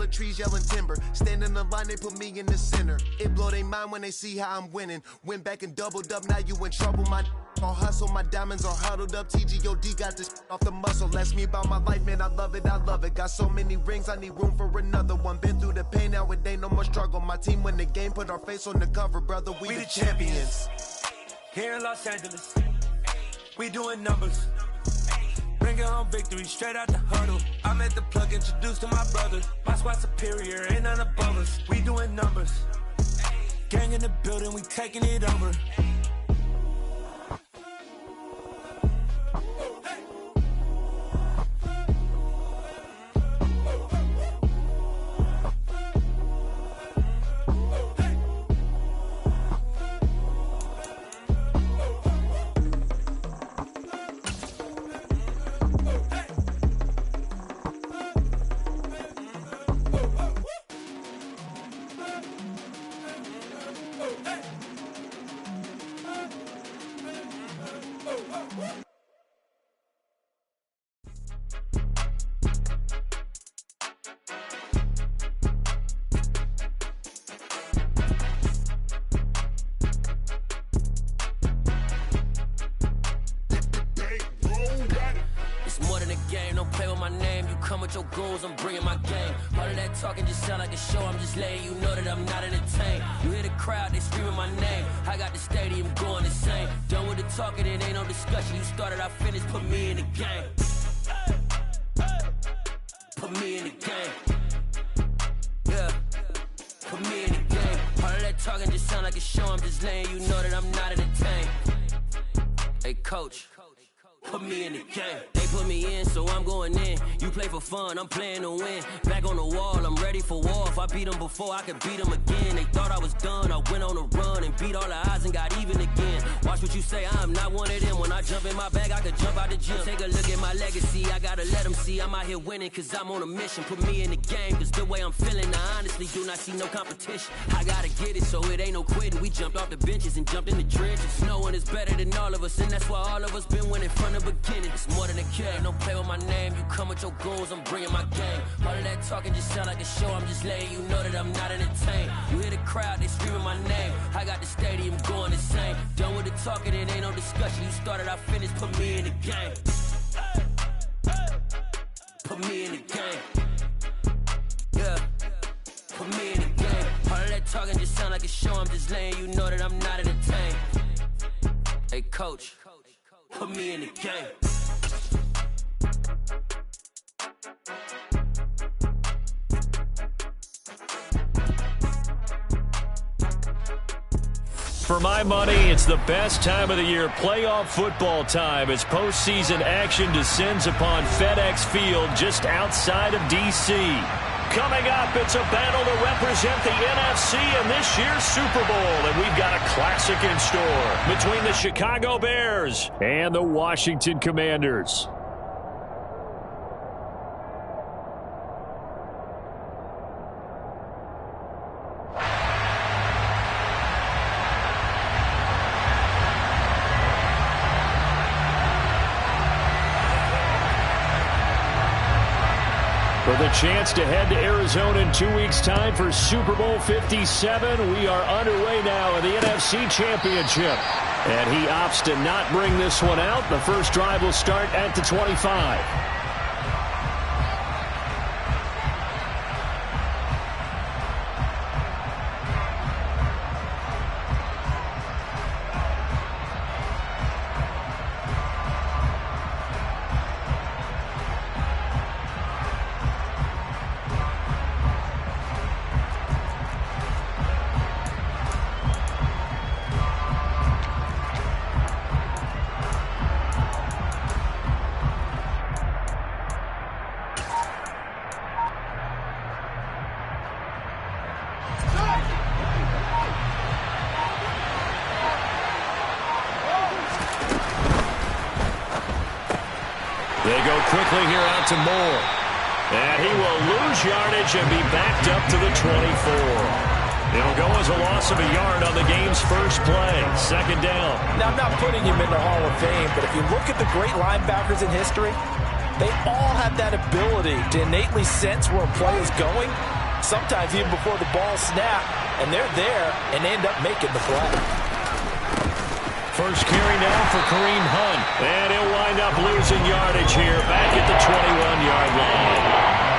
yelling trees, yelling timber. Stand in the line, they put me in the center. It blow their mind when they see how I'm winning. Went back and doubled up, now you in trouble. My all hustle, my diamonds are huddled up. TGOD got this off the muscle. Ask me about my life, man, I love it, I love it. Got so many rings, I need room for another one. Been through the pain, now it ain't no more struggle. My team win the game, put our face on the cover, brother, we the champions. Here in Los Angeles, we doing numbers. Bringing home victory straight out the huddle. I'm at the plug, introduced to my brothers. My squad superior, ain't none above us. We doing numbers. Gang in the building, we taking it over. With your goons, I'm bringing my game. All of that talking just sound like a show. I'm just letting you know that I'm not entertained. You hear the crowd, they screaming my name. I got the stadium going insane. Done with the talking, it ain't no discussion. You started, I finished, put me in the game. Put me in the game. Yeah, put me in the game. All of that talking just sound like a show. I'm just letting you know that I'm not entertained. Hey, coach, put me in the game. They put me in, so I'm going in. You play for fun, I'm playing to win. Back on the wall, I'm ready for war. If I beat them before, I could beat them again. They thought I was done, I went on a run and beat all the odds and got even again. Watch what you say, I'm not one of them. When I jump in my bag, I could jump out the gym. Take a look at my legacy, I gotta let them see I'm out here winning, cause I'm on a mission. Put me in the game, cause the way I'm feeling, I honestly do not see no competition. I gotta get it, so it ain't no quitting. We jumped off the benches and jumped in the trenches. No one is better than all of us, and that's why all of us been winning from the beginning. It's more than a game, don't play with my name. You come with your goons, I'm bringing my game. All of that talking just sound like a show. I'm just letting you know that I'm not entertained. You hear the crowd, they screaming my name. I got the stadium going insane. Done with the talking, it ain't no discussion. You started, I finished, put me in the game. Put me in the game. Yeah, put me in the game. All of that talking just sound like a show. I'm just letting you know that I'm not entertained. Hey, coach, put me in the game. For my money, it's the best time of the year, playoff football time, as postseason action descends upon FedEx Field just outside of D.C. Coming up, it's a battle to represent the NFC in this year's Super Bowl, and we've got a classic in store between the Chicago Bears and the Washington Commanders. For the chance to head to Arizona in 2 weeks' time for Super Bowl 57, we are underway now in the NFC Championship. And he opts to not bring this one out. The first drive will start at the 25. They go quickly here out to Moore. And he will lose yardage and be backed up to the 24. It'll go as a loss of a yard on the game's first play. Second down. Now, I'm not putting him in the Hall of Fame, but if you look at the great linebackers in history, They all have that ability to innately sense where a play is going, sometimes even before the ball snaps, and they're there and end up making the play. First carry now for Kareem Hunt. And he'll wind up losing yardage here back at the 21-yard line.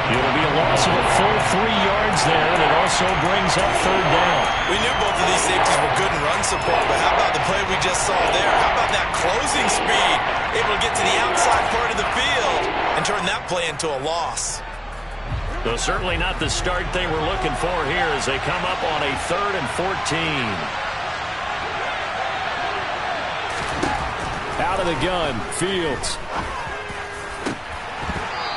It'll be a loss of a full 3 yards there, and it also brings up third down. We knew both of these safeties were good in run support, but how about the play we just saw there? How about that closing speed? Able to get to the outside part of the field and turn that play into a loss. So certainly not the start they were looking for here as they come up on a 3rd and 14. Out of the gun, Fields.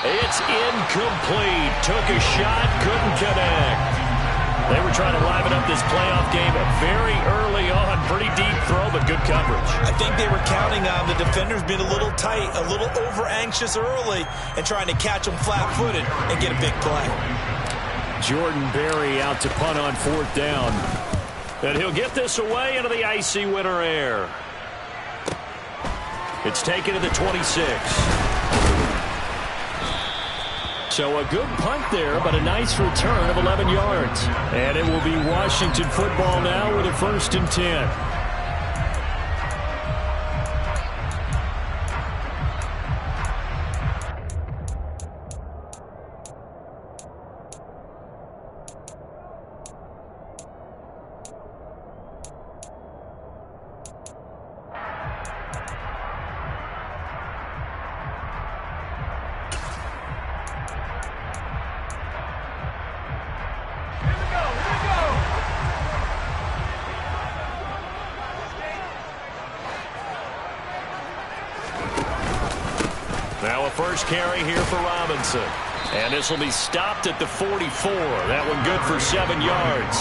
It's incomplete. Took a shot, couldn't connect. They were trying to liven up this playoff game very early on. Pretty deep throw, but good coverage. I think they were counting on the defenders being a little tight, a little over-anxious early, and trying to catch them flat-footed and get a big play. Jordan Berry out to punt on 4th down. And he'll get this away into the icy winter air. It's taken to the 26. So a good punt there, but a nice return of 11 yards. And it will be Washington football now with a 1st and 10. Now a first carry here for Robinson. And this will be stopped at the 44. That one good for 7 yards.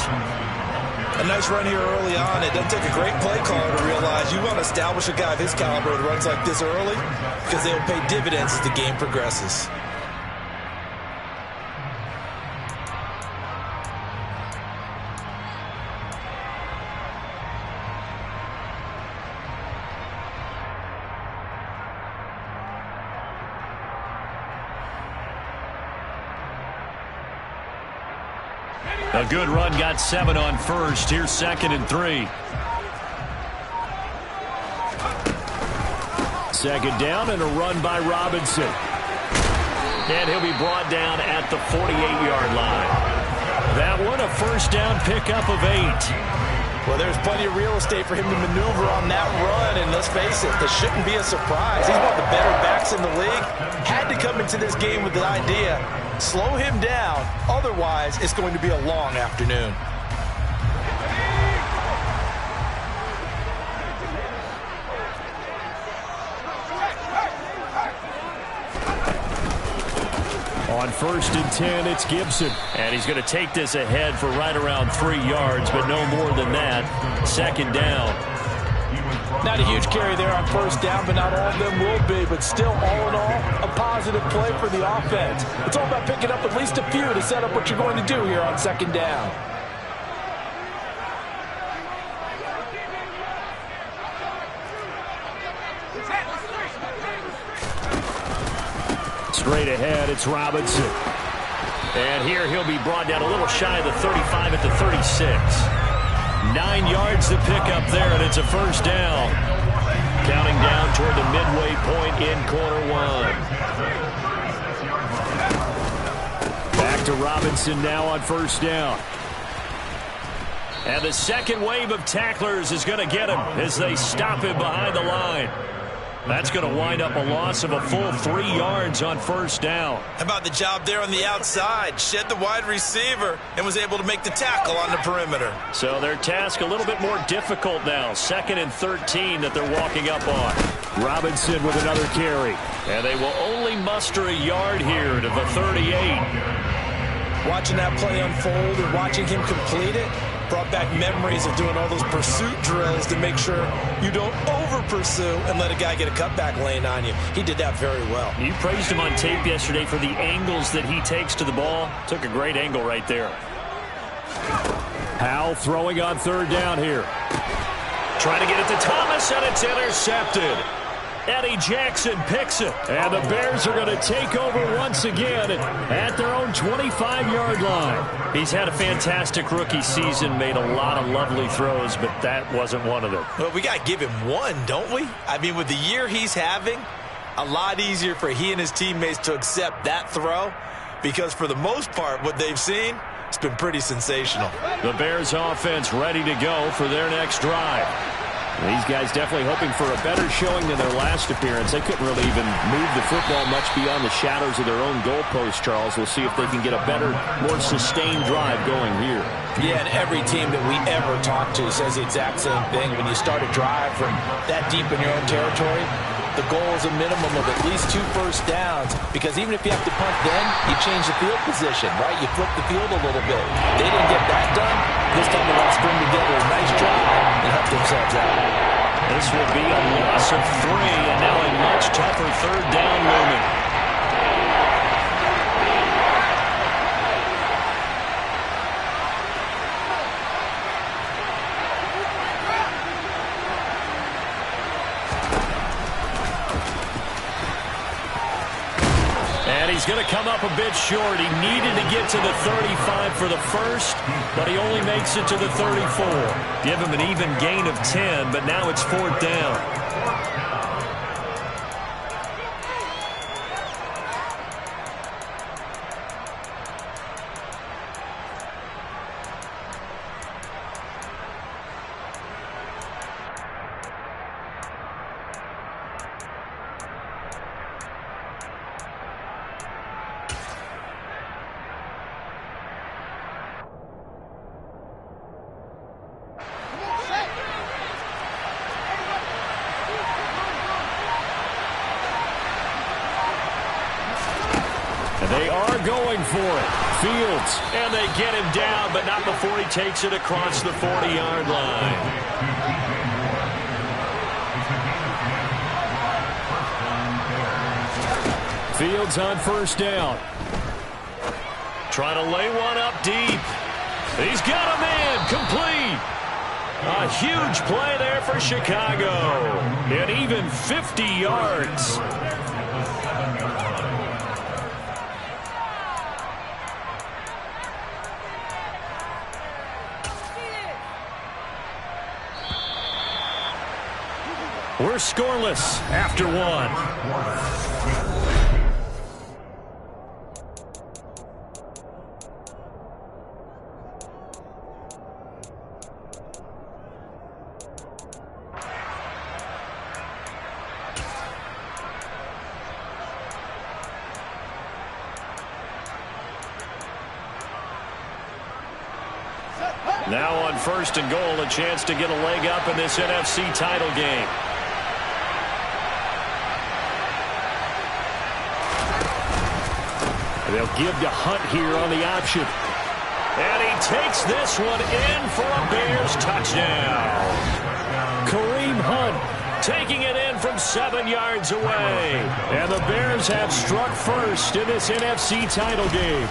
A nice run here early on. It doesn't take a great play caller to realize you want to establish a guy of his caliber that runs like this early because they will pay dividends as the game progresses. A good run, got 7 on first. Here's 2nd and 3. 2nd down and a run by Robinson. And he'll be brought down at the 48-yard line. That one a first down pickup of 8. Well, there's plenty of real estate for him to maneuver on that run, and let's face it, this shouldn't be a surprise. He's one of the better backs in the league. Had to come into this game with the idea, slow him down, otherwise it's going to be a long afternoon. On 1st and 10, it's Gibson. And he's going to take this ahead for right around 3 yards, but no more than that. 2nd down. Not a huge carry there on 1st down, but not all of them will be. But still, all in all, a positive play for the offense. It's all about picking up at least a few to set up what you're going to do here on 2nd down. Straight ahead, it's Robinson. And here he'll be brought down a little shy of the 35 at the 36. 9 yards to pick up there, and it's a 1st down. Counting down toward the midway point in quarter 1. Back to Robinson now on 1st down. And the second wave of tacklers is going to get him as they stop him behind the line. That's going to wind up a loss of a full 3 yards on 1st down. How about the job there on the outside? Shed the wide receiver and was able to make the tackle on the perimeter. So their task a little bit more difficult now. 2nd and 13 that they're walking up on. Robinson with another carry. And they will only muster a yard here to the 38. Watching that play unfold and watching him complete it brought back memories of doing all those pursuit drills to make sure you don't over-pursue and let a guy get a cutback lane on you. He did that very well. You praised him on tape yesterday for the angles that he takes to the ball. Took a great angle right there. Howell throwing on 3rd down here. Trying to get it to Thomas, and it's intercepted. Eddie Jackson picks it. And the Bears are going to take over once again at their own 25-yard line. He's had a fantastic rookie season, made a lot of lovely throws, but that wasn't one of them. Well, we got to give him one, don't we? I mean, with the year he's having, a lot easier for he and his teammates to accept that throw, because for the most part, what they've seen, it's been pretty sensational. The Bears offense ready to go for their next drive. These guys definitely hoping for a better showing than their last appearance. They couldn't really even move the football much beyond the shadows of their own goalpost, Charles. We'll see if they can get a better, more sustained drive going here. Yeah, and every team that we ever talk to says the exact same thing. When you start a drive from that deep in your own territory, the goal is a minimum of at least 2 first downs, because even if you have to punt then, you change the field position, right? You flip the field a little bit. They didn't get that done. This time they want to string together a nice drive and help themselves out. This will be a loss of 3, and now a much tougher third down looming. He's going to come up a bit short. He needed to get to the 35 for the first, but he only makes it to the 34. Give him an even gain of 10, but now it's 4th down. They are going for it. Fields, and they get him down, but not before he takes it across the 40-yard line. Fields on 1st down. Trying to lay one up deep. He's got a man complete. A huge play there for Chicago. And even 50 yards. We're scoreless after 1. Now on 1st and goal, a chance to get a leg up in this NFC title game. They'll give to Hunt here on the option. And he takes this one in for a Bears touchdown. Kareem Hunt taking it in from 7 yards away. And the Bears have struck first in this NFC title game.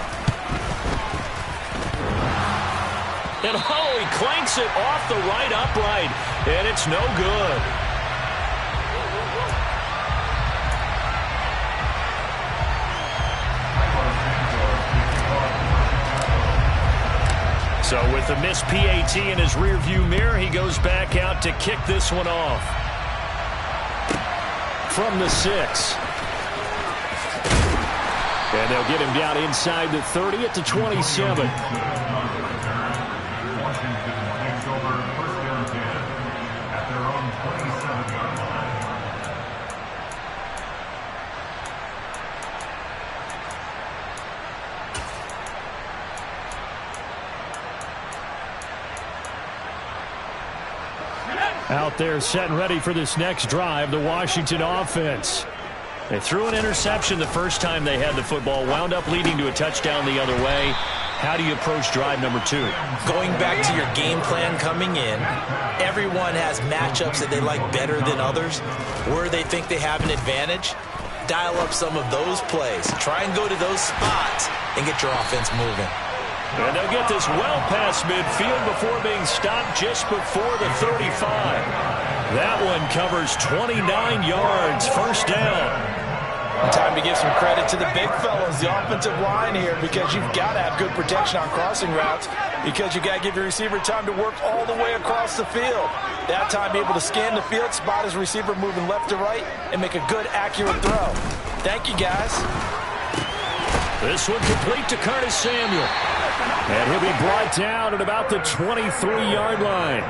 And he clanks it off the right upright. And it's no good. So with the missed PAT in his rearview mirror, he goes back out to kick this one off. From the 6. And they'll get him down inside the 30 at the 27. Out there set and ready for this next drive, the Washington offense. They threw an interception the first time they had the football, wound up leading to a touchdown the other way. How do you approach drive number 2? Going back to your game plan coming in, everyone has matchups that they like better than others. Where they think they have an advantage, dial up some of those plays. Try and go to those spots and get your offense moving. And they'll get this well past midfield before being stopped just before the 35. That one covers 29 yards. First down. Time to give some credit to the big fellas, the offensive line here, because you've got to have good protection on crossing routes, because you got to give your receiver time to work all the way across the field. That time, be able to scan the field, spot his receiver moving left to right, and make a good, accurate throw. Thank you, guys. This one complete to Curtis Samuel. And he'll be brought down at about the 23-yard line.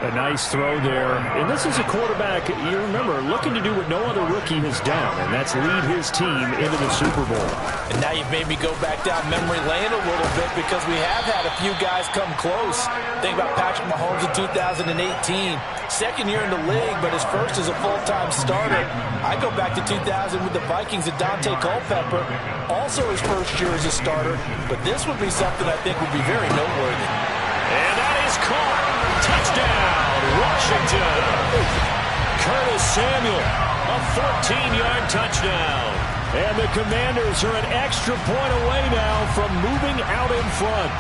A nice throw there. And this is a quarterback, you remember, looking to do what no other rookie has done, and that's lead his team into the Super Bowl. And now you've made me go back down memory lane a little bit, because we have had a few guys come close. Think about Patrick Mahomes in 2018. Second year in the league, but his first as a full-time starter. I go back to 2000 with the Vikings and Dante Culpepper. Also his first year as a starter. But this would be something I think would be very noteworthy. And that is caught. Touchdown, Washington. Curtis Samuel, a 14-yard touchdown. And the Commanders are an extra point away now from moving out in front.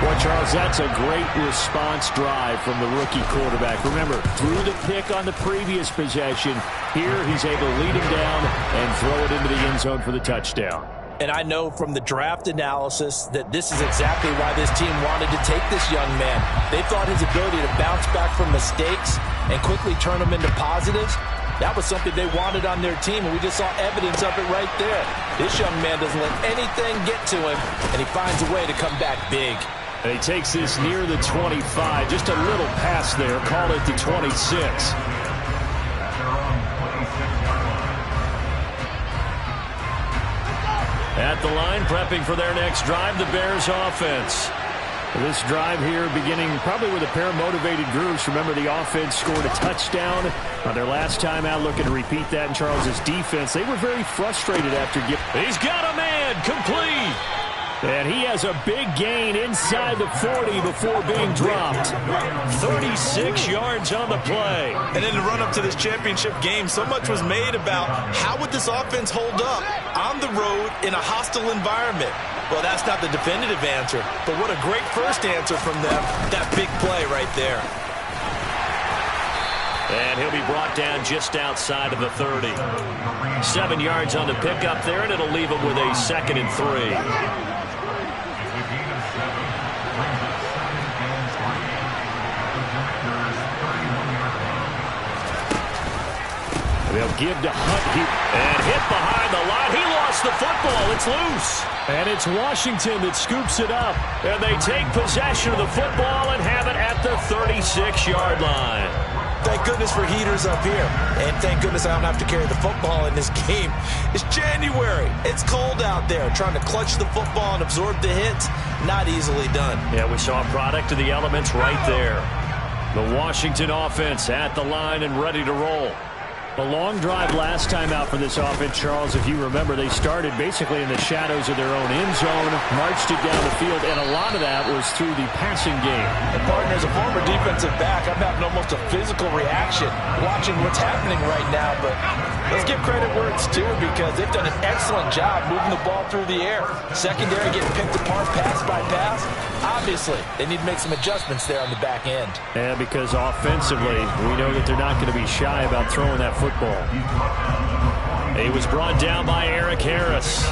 Boy, Charles, that's a great response drive from the rookie quarterback. Remember, threw the pick on the previous possession. Here, he's able to lead him down and throw it into the end zone for the touchdown. And I know from the draft analysis that this is exactly why this team wanted to take this young man. They thought his ability to bounce back from mistakes and quickly turn them into positives, that was something they wanted on their team, and we just saw evidence of it right there. This young man doesn't let anything get to him, and he finds a way to come back big. And he takes this near the 25, just a little pass there, called it the 26. At the line, prepping for their next drive, the Bears offense. This drive here beginning probably with a pair of motivated groups. Remember, the offense scored a touchdown on their last time out, looking to repeat that in Charles's defense. They were very frustrated after giving. He's got a man, complete. And he has a big gain inside the 40 before being dropped. 36 yards on the play. And in the run-up to this championship game, so much was made about how would this offense hold up on the road in a hostile environment. Well, that's not the definitive answer, but what a great first answer from them. That big play right there. And he'll be brought down just outside of the 30. 7 yards on the pickup there, and it'll leave him with a 2nd and 3. They'll give to Hunt and hit behind the line. He lost the football. It's loose. And it's Washington that scoops it up. And they take possession of the football and have it at the 36-yard line. Thank goodness for heaters up here. And thank goodness I don't have to carry the football in this game. It's January. It's cold out there. Trying to clutch the football and absorb the hits, not easily done. Yeah, we saw a product of the elements right there. The Washington offense at the line and ready to roll. A long drive last time out for this offense, Charles. If you remember, they started basically in the shadows of their own end zone, marched it down the field, and a lot of that was through the passing game. And partner, as a former defensive back, I'm having almost a physical reaction watching what's happening right now. But let's give credit where it's due, because they've done an excellent job moving the ball through the air. Secondary getting picked apart pass by pass. Obviously, they need to make some adjustments there on the back end. And because offensively, we know that they're not going to be shy about throwing that football. He was brought down by Eric Harris.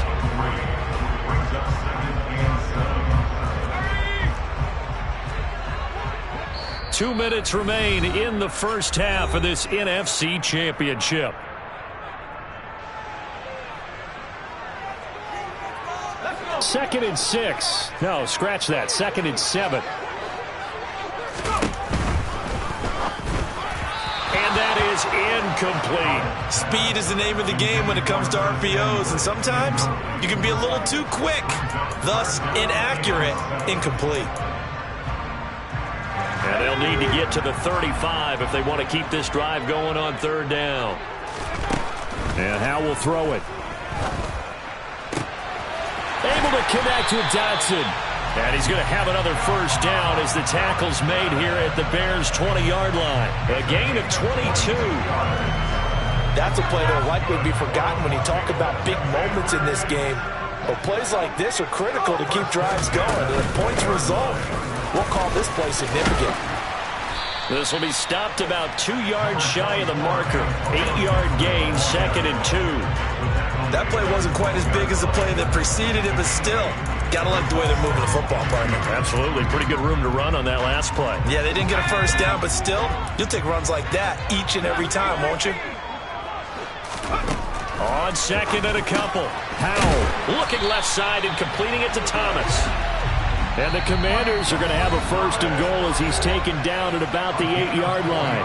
Two minutes remain in the first half of this NFC Championship. Second and 6. No, scratch that. 2nd and 7. And that is incomplete. Speed is the name of the game when it comes to RPOs, and sometimes you can be a little too quick, thus inaccurate, incomplete. And they'll need to get to the 35 if they want to keep this drive going on 3rd down. And Howe will throw it. Able to connect with Dotson. And he's going to have another first down as the tackle's made here at the Bears' 20-yard line. A gain of 22. That's a play that will likely be forgotten when you talk about big moments in this game. But plays like this are critical to keep drives going. And if points result, we'll call this play significant. This will be stopped about 2 yards shy of the marker. 8-yard gain, 2nd and 2. That play wasn't quite as big as the play that preceded it, but still, got to like the way they're moving the football, partner. Absolutely. Pretty good room to run on that last play. Yeah, they didn't get a first down, but still, you'll take runs like that each and every time, won't you? On 2nd and a couple. Howell looking left side and completing it to Thomas. And the Commanders are going to have a 1st and goal as he's taken down at about the 8-yard line.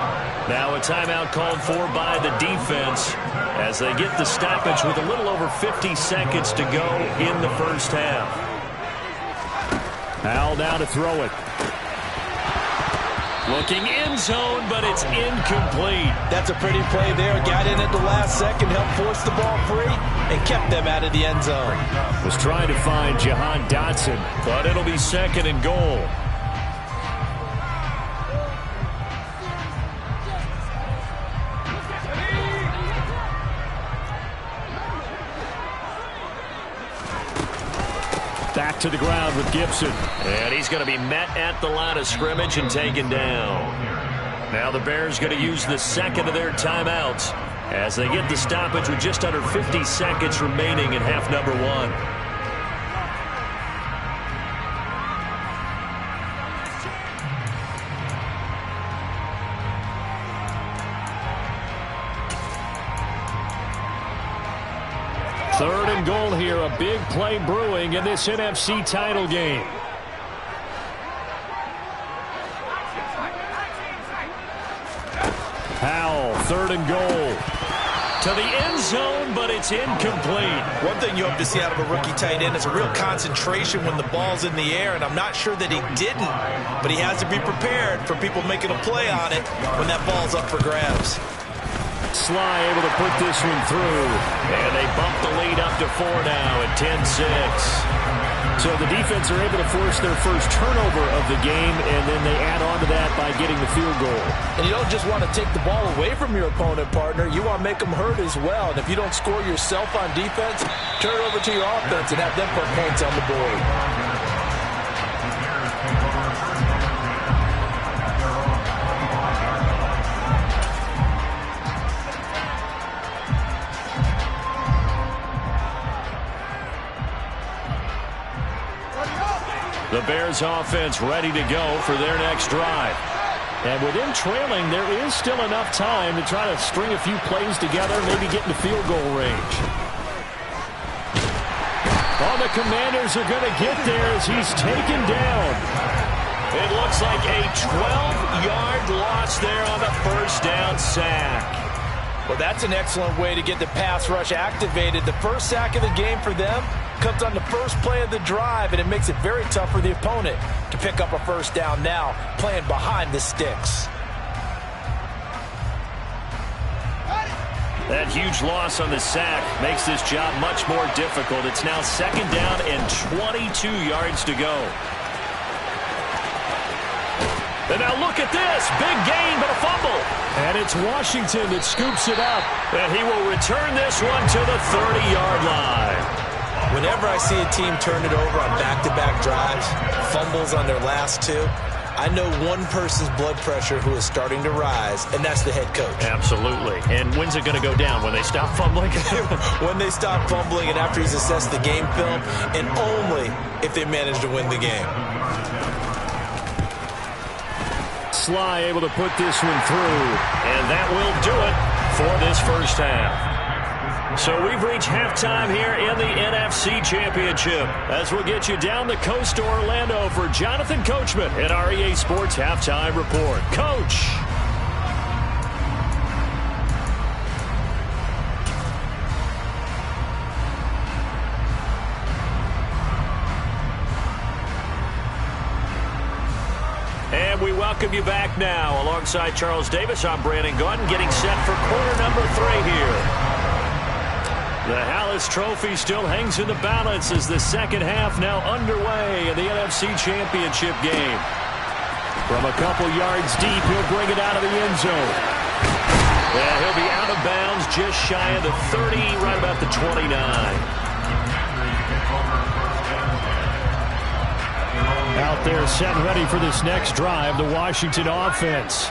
Now a timeout called for by the defense as they get the stoppage with a little over 50 seconds to go in the first half. Howell now to throw it. Looking end zone, but it's incomplete. That's a pretty play there. Got in at the last second, helped force the ball free, and kept them out of the end zone. Was trying to find Jahan Dotson, but it'll be 2nd and goal. Back to the ground with Gibson. And he's going to be met at the line of scrimmage and taken down. Now the Bears going to use the 2nd of their timeouts as they get the stoppage with just under 50 seconds remaining in half number 1. Third and goal here, a big play brewing in this NFC title game. Howell, 3rd and goal. To the end zone, but it's incomplete. One thing you hope to see out of a rookie tight end is a real concentration when the ball's in the air, and I'm not sure that he didn't, but he has to be prepared for people making a play on it when that ball's up for grabs. Sly able to put this one through, and they bump the lead up to 4 now at 10-6. So the defense are able to force their first turnover of the game, and then they add on to that by getting the field goal. And you don't just want to take the ball away from your opponent, partner. You want to make them hurt as well. And if you don't score yourself on defense, turn it over to your offense and have them put points on the board. The Bears offense ready to go for their next drive. And with them trailing, there is still enough time to try to string a few plays together, maybe get into field goal range. Oh, the Commanders are going to get there as he's taken down. It looks like a 12-yard loss there on the first down sack. Well, that's an excellent way to get the pass rush activated. The first sack of the game for them comes on the first play of the drive, and it makes it very tough for the opponent to pick up a first down now, playing behind the sticks. That huge loss on the sack makes this job much more difficult. It's now 2nd down and 22 yards to go. And now look at this. Big gain, but a fumble. And it's Washington that scoops it up. And he will return this one to the 30-yard line. Whenever I see a team turn it over on back-to-back drives, fumbles on their last 2, I know one person's blood pressure who is starting to rise, and that's the head coach. Absolutely. And when's it going to go down? When they stop fumbling? When they stop fumbling and after he's assessed the game film, and only if they manage to win the game. Sly able to put this one through, and that will do it for this first half. So we've reached halftime here in the NFC Championship as we'll get you down the coast to Orlando for Jonathan Coachman at our EA Sports Halftime Report. Coach! And we welcome you back now. Alongside Charles Davis, I'm Brandon Gaudin, getting set for quarter number 3 here. The Hallis Trophy still hangs in the balance as the second half now underway in the NFC Championship game. From a couple yards deep, he'll bring it out of the end zone. And he'll be out of bounds just shy of the 30, right about the 29. Out They're set and ready for this next drive, the Washington offense.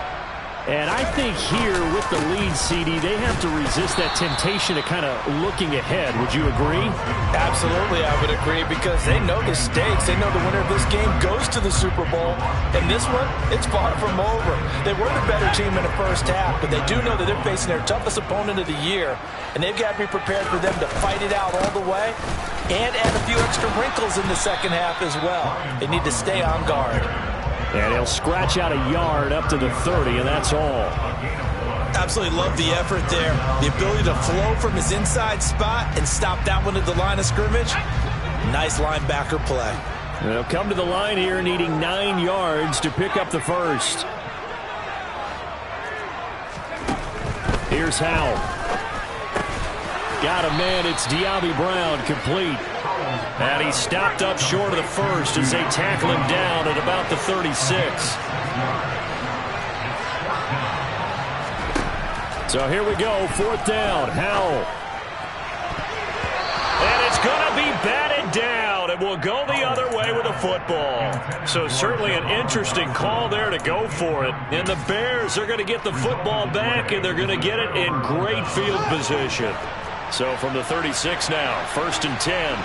And I think here with the lead, CD, they have to resist that temptation of kind of looking ahead. Would you agree? Absolutely, I would agree, because they know the stakes. They know the winner of this game goes to the Super Bowl. And this one, it's far from over. They were the better team in the first half, but they do know that they're facing their toughest opponent of the year. And they've got to be prepared for them to fight it out all the way and add a few extra wrinkles in the second half as well. They need to stay on guard. And he'll scratch out a yard up to the 30, and that's all. Absolutely love the effort there. The ability to flow from his inside spot and stop that one at the line of scrimmage. Nice linebacker play. They'll come to the line here needing 9 yards to pick up the first. Here's Howell. Got a man. It's De'Ami Brown, complete. And he stopped up short of the first as they tackle him down at about the 36. So here we go, 4th down, Howell. And it's going to be batted down, and we'll go the other way with the football. So certainly an interesting call there to go for it. And the Bears are going to get the football back, and they're going to get it in great field position. So from the 36 now, 1st and 10.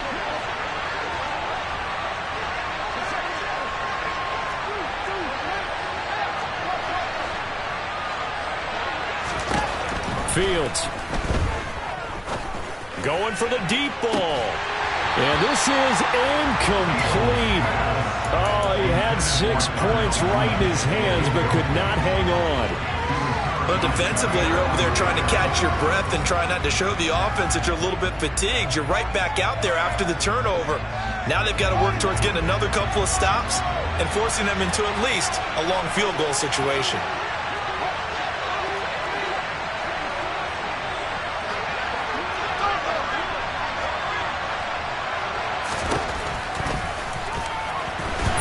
Fields going for the deep ball. And this is incomplete. Oh, he had 6 points right in his hands but could not hang on. But defensively, you're over there trying to catch your breath and try not to show the offense that you're a little bit fatigued. You're right back out there after the turnover. Now they've got to work towards getting another couple of stops and forcing them into at least a long field goal situation.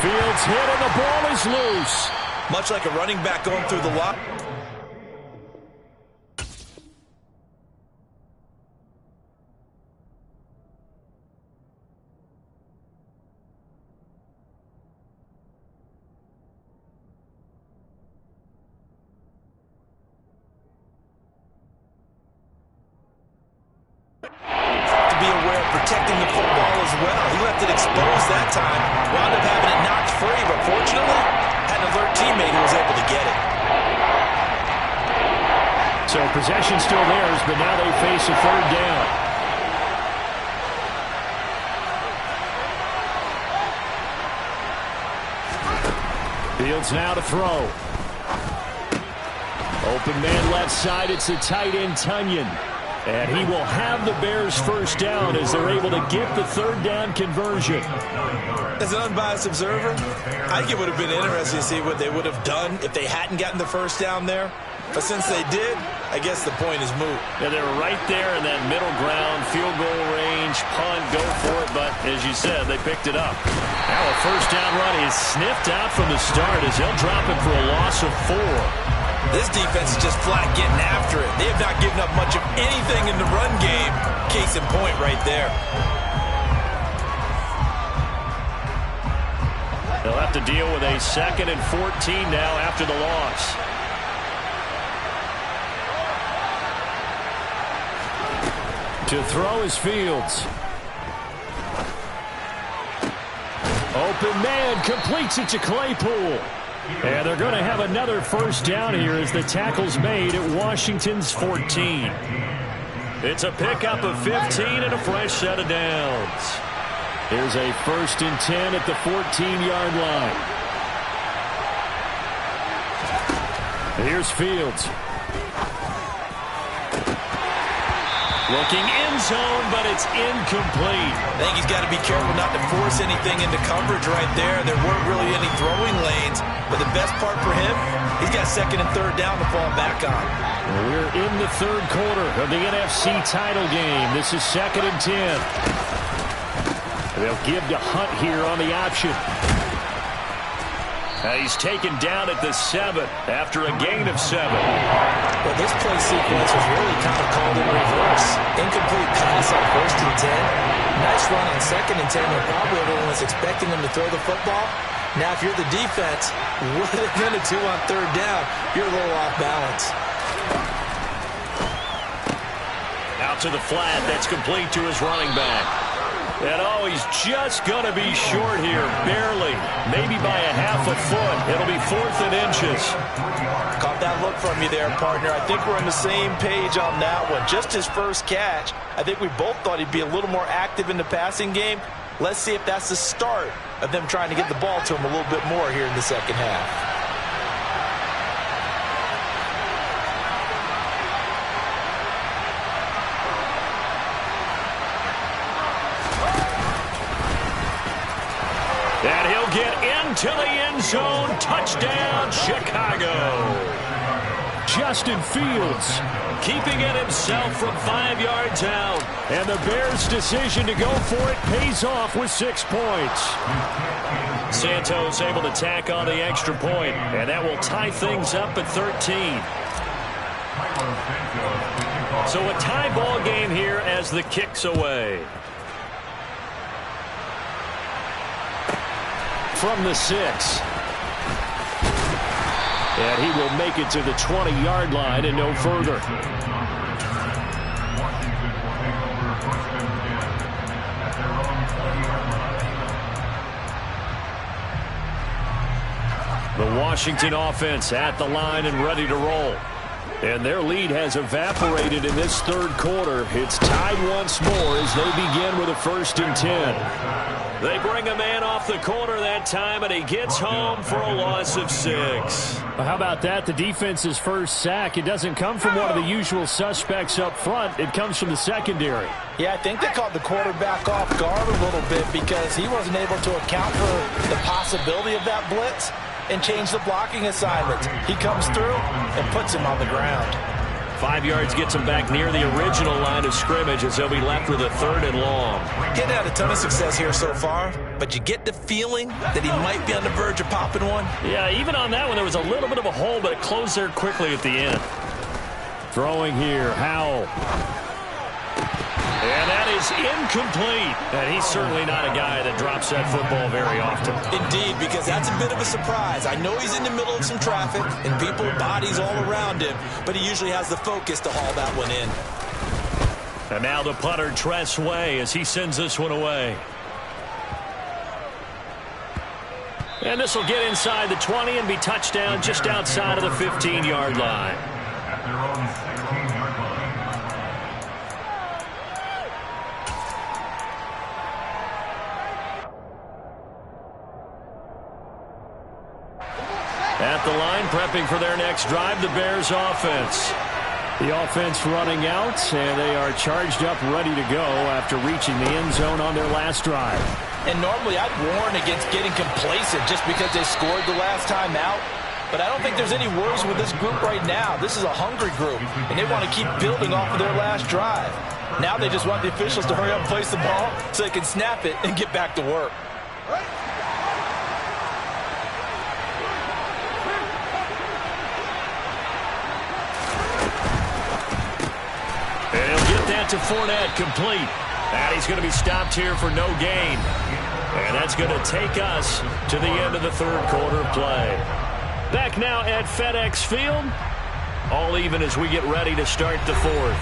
Fields hit and the ball is loose. Much like a running back going through the lock. To be aware of protecting the football as well. He left it exposed that time. Wound up having it knocked free, but fortunately, had an alert teammate who was able to get it. So possession still theirs, but now they face a 3rd down. Fields now to throw. Open man left side. It's the tight end, Tunyon. And he will have the Bears 1st down as they're able to get the 3rd down conversion. As an unbiased observer, I think it would have been interesting to see what they would have done if they hadn't gotten the 1st down there. But since they did, I guess the point is moot. Yeah, they were right there in that middle ground, field goal range, punt, go for it. But as you said, they picked it up. Now a 1st down run is sniffed out from the start as they'll drop it for a loss of 4. This defense is just flat getting after it. They have not given up much of anything in the run game. Case in point right there. They'll have to deal with a 2nd and 14 now after the loss. To throw is Fields. Open man completes it to Claypool. And they're going to have another 1st down here as the tackle's made at Washington's 14. It's a pickup of 15 and a fresh set of downs. Here's a 1st and 10 at the 14-yard line. Here's Fields. Looking end zone, but it's incomplete. I think he's got to be careful not to force anything into coverage right there. There weren't really any throwing lanes, but the best part for him, he's got 2nd and 3rd down to fall back on. We're in the 3rd quarter of the NFC title game. This is 2nd and 10. They'll give to Hunt here on the option. He's taken down at the 7 after a gain of 7. Well, this play sequence was really kind of called in reverse. Incomplete pass on 1st and 10. Nice run on 2nd and 10. Where probably everyone was expecting him to throw the football. Now, if you're the defense, what are they going to do on third down? You're a little off balance. Out to the flat. That's complete to his running back. And, oh, he's just going to be short here, barely. Maybe by a half a foot. It'll be 4th and inches. Caught that look from you there, partner. I think we're on the same page on that one. Just his first catch. I think we both thought he'd be a little more active in the passing game. Let's see if that's the start of them trying to get the ball to him a little bit more here in the second half. And he'll get into the end zone. Touchdown, Chicago. Justin Fields keeping it himself from 5 yards out. And the Bears' decision to go for it pays off with 6 points. Santos able to tack on the extra point, and that will tie things up at 13. So a tie ball game here as the kick's away. From the 6. And he will make it to the 20-yard line and no further. The Washington offense at the line and ready to roll. And their lead has evaporated in this third quarter. It's tied once more as they begin with a 1st and 10. They bring a man off the corner that time, and he gets home for a loss of 6. Well, how about that? The defense's first sack. It doesn't come from one of the usual suspects up front. It comes from the secondary. Yeah, I think they caught the quarterback off guard a little bit because he wasn't able to account for the possibility of that blitz and change the blocking assignment. He comes through and puts him on the ground. 5 yards gets him back near the original line of scrimmage as they'll be left with a 3rd and long. Getting had a ton of success here so far, but you get the feeling that he might be on the verge of popping one. Yeah, even on that one, there was a little bit of a hole, but it closed there quickly at the end. Throwing here, Howell. And that is incomplete. And he's certainly not a guy that drops that football very often. Indeed, because that's a bit of a surprise. I know he's in the middle of some traffic and people, bodies all around him, but he usually has the focus to haul that one in. And now the punter, Tress Way, as he sends this one away. And this will get inside the 20 and be touchdown just outside of the 15-yard line. At their own 16-yard line. At the line, prepping for their next drive, the Bears offense. The offense running out, and they are charged up, ready to go after reaching the end zone on their last drive. And normally I'd warn against getting complacent just because they scored the last time out. But I don't think there's any worries with this group right now. This is a hungry group, and they want to keep building off of their last drive. Now they just want the officials to hurry up and place the ball so they can snap it and get back to work. And he'll get that to Fournette, complete. And he's going to be stopped here for no gain. And that's going to take us to the end of the third quarter play. Back now at FedEx Field. All even as we get ready to start the fourth.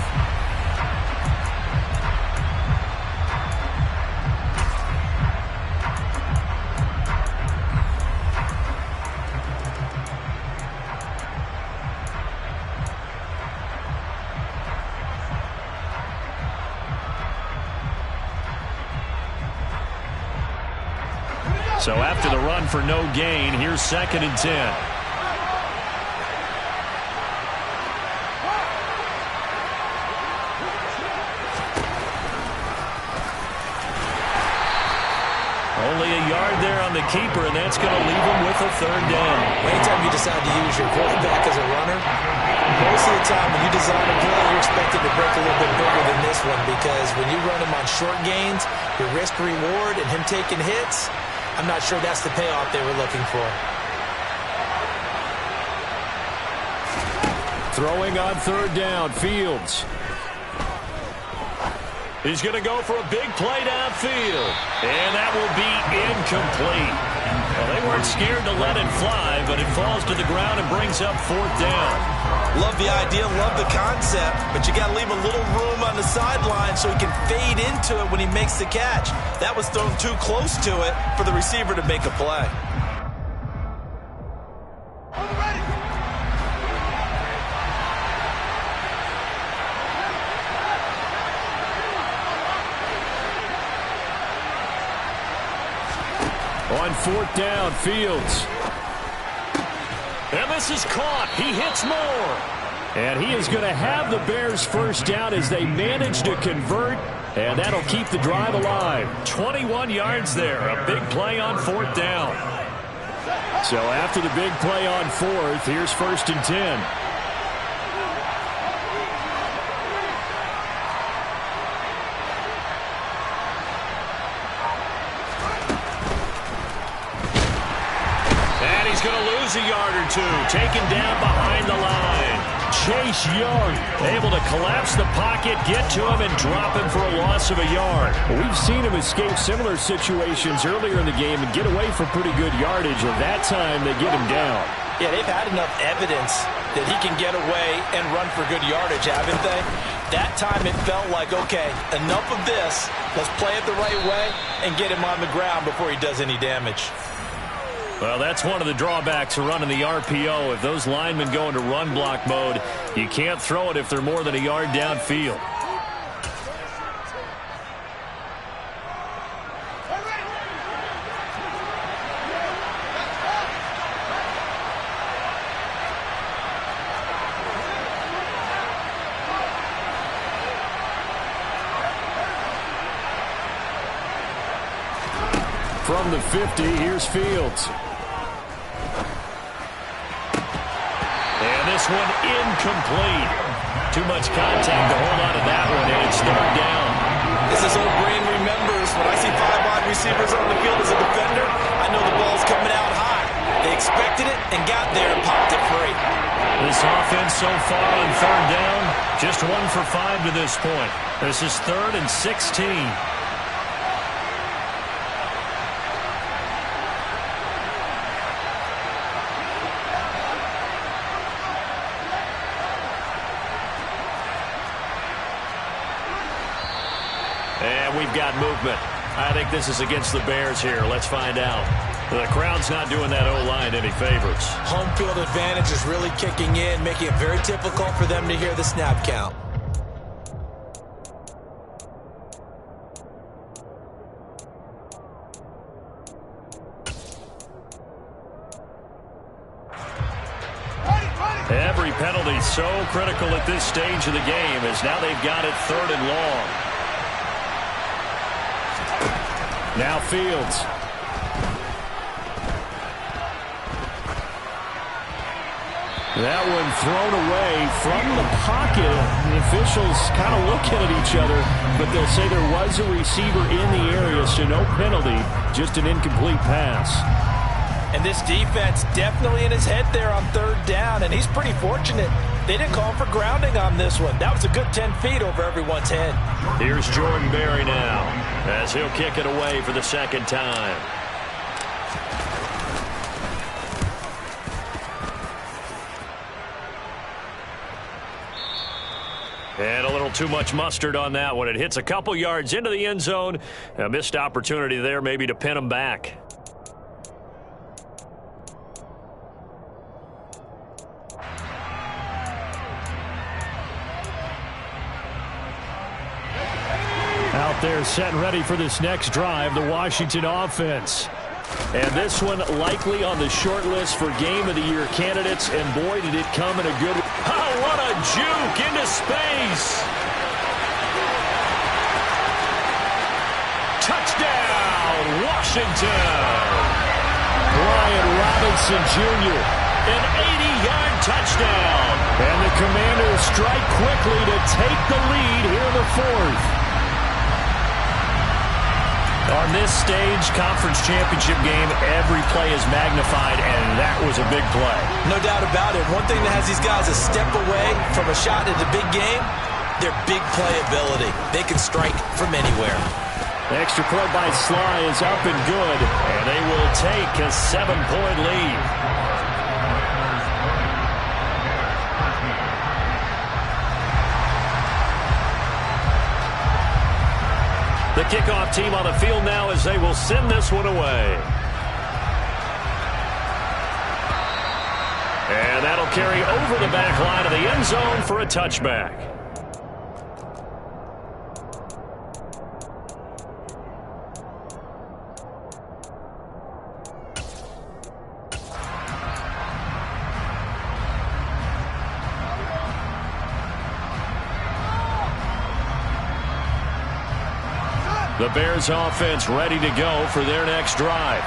So after the run for no gain, here's 2nd and 10. Only a yard there on the keeper, and that's going to leave him with a 3rd down. Anytime you decide to use your quarterback as a runner, most of the time when you design a play, you're expected to break a little bit bigger than this one because when you run him on short gains, your risk-reward and him taking hits, I'm not sure that's the payoff they were looking for. Throwing on 3rd down, Fields. He's going to go for a big play downfield. And that will be incomplete. Well, they weren't scared to let it fly, but it falls to the ground and brings up 4th down. Love the idea, love the concept, but you got to leave a little room on the sideline so he can fade into it when he makes the catch. That was thrown too close to it for the receiver to make a play. On 4th down, Fields. And this is caught. He hits more. And he is going to have the Bears first down as they manage to convert. And that'll keep the drive alive. 21 yards there. A big play on 4th down. So after the big play on 4th, here's 1st and 10. He's going to lose a yard or two. Taken down behind the line. Chase Young able to collapse the pocket, get to him, and drop him for a loss of a yard. We've seen him escape similar situations earlier in the game and get away for pretty good yardage, and that time they get him down. Yeah, they've had enough evidence that he can get away and run for good yardage, haven't they? That time it felt like, okay, enough of this. Let's play it the right way and get him on the ground before he does any damage. Well, that's one of the drawbacks of running the RPO. If those linemen go into run block mode, you can't throw it if they're more than a yard downfield. From the 50, here's Fields. And this one incomplete. Too much contact to hold on to that one, and it's 3rd down. As this old brain remembers, when I see 5 wide receivers on the field as a defender, I know the ball's coming out high. They expected it and got there and popped it free. This offense so far on 3rd down, just 1 for 5 to this point. This is 3rd and 16. And we've got movement. I think this is against the Bears here. Let's find out. The crowd's not doing that O-line any favors. Home field advantage is really kicking in, making it very difficult for them to hear the snap count. Every penalty so critical at this stage of the game as now they've got it 3rd and long. Now Fields. That one thrown away from the pocket. The officials kind of looking at each other, but they'll say there was a receiver in the area, so no penalty, just an incomplete pass. And this defense definitely in his head there on 3rd down, and he's pretty fortunate. They didn't call for grounding on this one. That was a good 10 feet over everyone's head. Here's Jordan Berry now, as he'll kick it away for the 2nd time. And a little too much mustard on that one. It hits a couple yards into the end zone. A missed opportunity there maybe to pin him back. Out there set and ready for this next drive, the Washington offense. And this one likely on the short list for Game of the Year candidates, and boy, did it come in a good... Oh, what a juke into space! Touchdown, Washington! Brian Robinson Jr., an 80-yard touchdown. And the Commanders strike quickly to take the lead here in the 4th. On this stage, conference championship game, every play is magnified, and that was a big play. No doubt about it. One thing that has these guys a step away from a shot at the big game, their big play ability. They can strike from anywhere. The extra point by Sly is up and good, and they will take a 7-point lead. The kickoff team on the field now as they will send this one away. And that'll carry over the back line of the end zone for a touchback. The Bears offense ready to go for their next drive.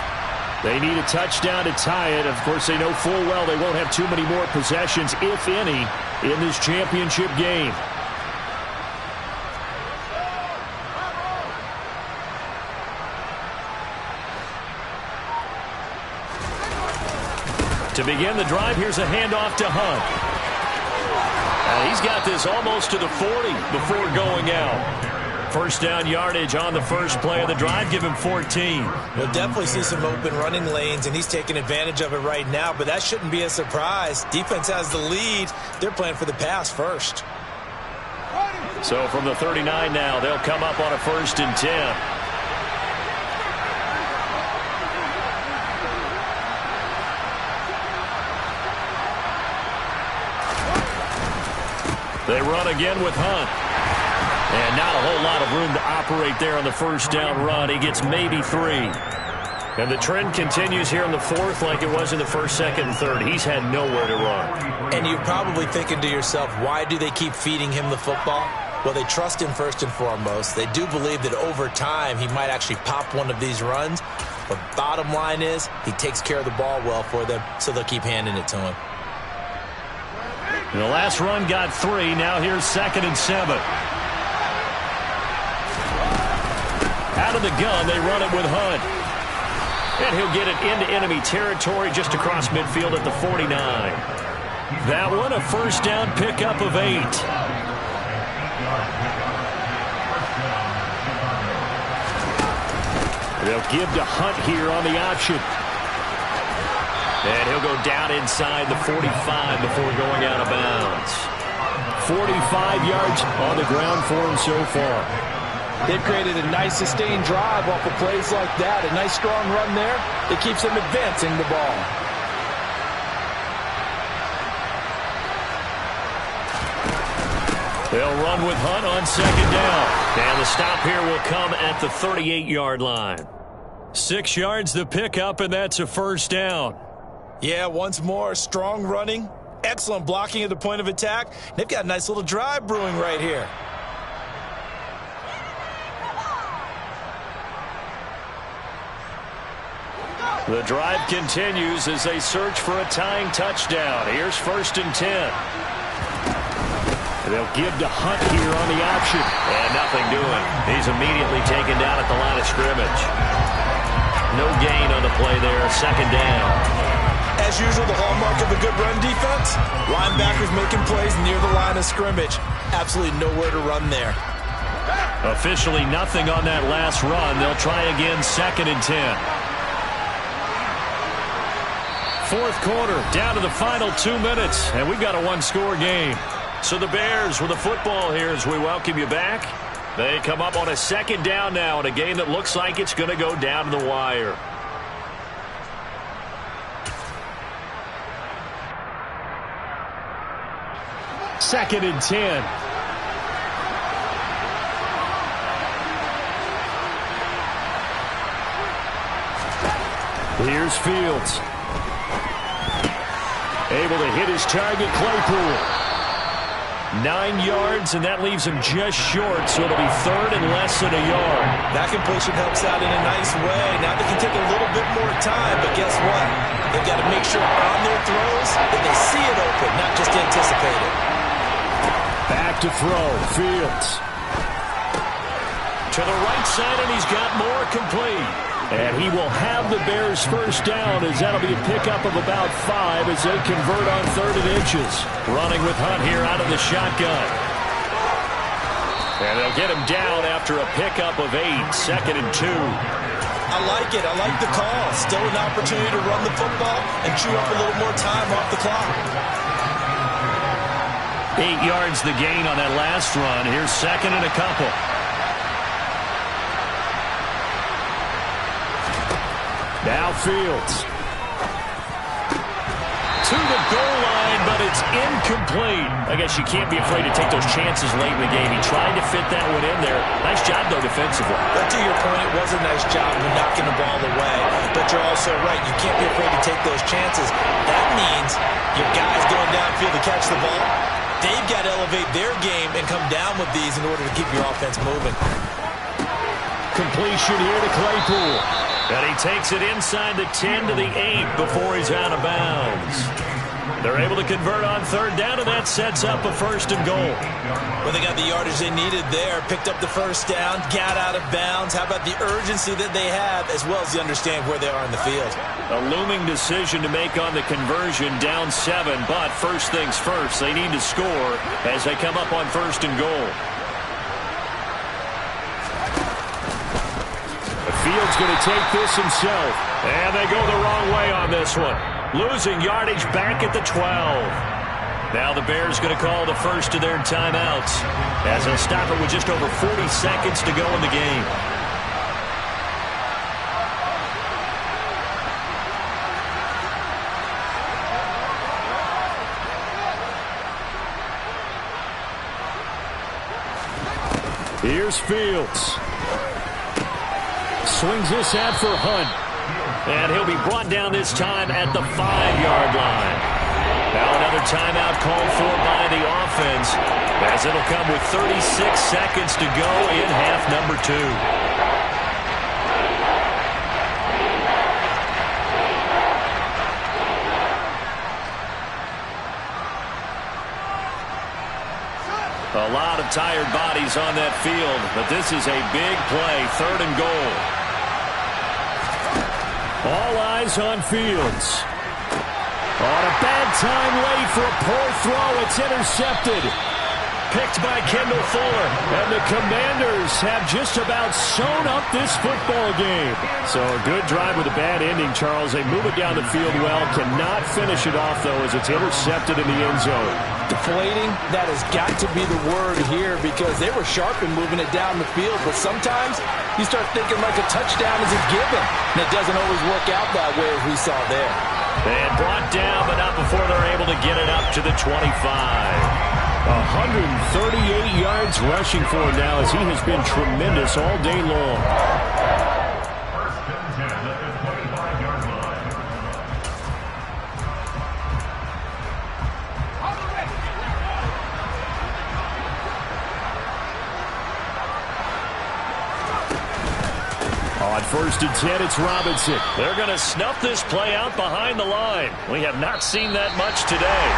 They need a touchdown to tie it. Of course, they know full well they won't have too many more possessions, if any, in this championship game. To begin the drive, here's a handoff to Hunt. And he's got this almost to the 40 before going out. First down yardage on the first play of the drive. Give him 14. We'll definitely see some open running lanes, and he's taking advantage of it right now, but that shouldn't be a surprise. Defense has the lead. They're playing for the pass first. So from the 39 now, they'll come up on a 1st and 10. They run again with Hunt. And not a whole lot of room to operate there on the first down run. He gets maybe 3. And the trend continues here in the 4th like it was in the 1st, 2nd, and 3rd. He's had nowhere to run. And you're probably thinking to yourself, why do they keep feeding him the football? Well, they trust him first and foremost. They do believe that over time he might actually pop one of these runs. But bottom line is he takes care of the ball well for them, so they'll keep handing it to him. The last run got 3. Now here's 2nd and 7. Out of the gun, they run it with Hunt. And he'll get it into enemy territory just across midfield at the 49. That one, a first down pickup of 8. They'll give to Hunt here on the option. And he'll go down inside the 45 before going out of bounds. 45 yards on the ground for him so far. They've created a nice sustained drive off of plays like that. A nice strong run there that keeps them advancing the ball. They'll run with Hunt on 2nd down. And the stop here will come at the 38-yard line. 6 yards the pickup, and that's a first down. Yeah, once more, strong running, excellent blocking at the point of attack. They've got a nice little drive brewing right here. The drive continues as they search for a tying touchdown. Here's 1st and 10. They'll give to Hunt here on the option. And nothing doing. He's immediately taken down at the line of scrimmage. No gain on the play there. 2nd down. As usual, the hallmark of a good run defense, linebackers making plays near the line of scrimmage. Absolutely nowhere to run there. Officially nothing on that last run. They'll try again 2nd and 10. 4th quarter, down to the final 2 minutes, and we've got a 1-score game. So the Bears with the football here as we welcome you back. They come up on a 2nd down now in a game that looks like it's going to go down to the wire. Second and 10. Here's Fields. Able to hit his target, Claypool. 9 yards, and that leaves him just short, so it'll be 3rd and less than a yard. That completion helps out in a nice way. Now they can take a little bit more time, but guess what? They've got to make sure on their throws that they see it open, not just anticipate it. Back to throw, Fields. To the right side, and he's got more complete. And he will have the Bears first down as that'll be a pickup of about 5 as they convert on 3rd and inches. Running with Hunt here out of the shotgun. And they'll get him down after a pickup of 8, 2nd and 2. I like it. I like the call. Still an opportunity to run the football and chew up a little more time off the clock. 8 yards the gain on that last run. Here's 2nd and a couple. Now Fields. To the goal line, but it's incomplete. I guess you can't be afraid to take those chances late in the game. He tried to fit that one in there. Nice job, though, defensively. But to your point, it was a nice job of knocking the ball away. But you're also right. You can't be afraid to take those chances. That means your guys going downfield to catch the ball, they've got to elevate their game and come down with these in order to keep your offense moving. Completion here to Claypool. And he takes it inside the 10 to the 8 before he's out of bounds. They're able to convert on 3rd down, and that sets up a 1st and goal. Well, they got the yardage they needed there, picked up the 1st down, got out of bounds. How about the urgency that they have, as well as they understand where they are in the field? A looming decision to make on the conversion, down 7, but first things first, they need to score as they come up on 1st and goal. Fields going to take this himself. And they go the wrong way on this one. Losing yardage back at the 12. Now the Bears going to call the first of their timeouts as they'll stop it with just over 40 seconds to go in the game. Here's Fields. Swings this out for Hunt. And he'll be brought down this time at the 5-yard line. Now another timeout called for by the offense, as it'll come with 36 seconds to go in half number 2. A lot of tired bodies on that field, but this is a big play, 3rd and goal. All eyes on Fields. On a bad time late for a poor throw. It's intercepted. Picked by Kendall Fuller. And the Commanders have just about sewn up this football game. So a good drive with a bad ending, Charles. They move it down the field well. Cannot finish it off, though, as it's intercepted in the end zone. Deflating, that has got to be the word here, because they were sharp in moving it down the field. But sometimes you start thinking like a touchdown is a given. And it doesn't always work out that way, as we saw there. And brought down, but not before they're able to get it up to the 25. 138 yards rushing for him now, as he has been tremendous all day long. First and 10 at the 25-yard line. On 1st and 10, it's Robinson. They're going to snuff this play out behind the line. We have not seen that much today.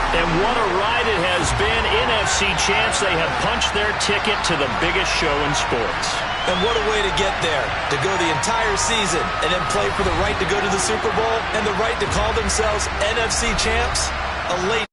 And what a ride it has been. NFC champs, they have punched their ticket to the biggest show in sports. And what a way to get there, to go the entire season and then play for the right to go to the Super Bowl and the right to call themselves NFC champs. A late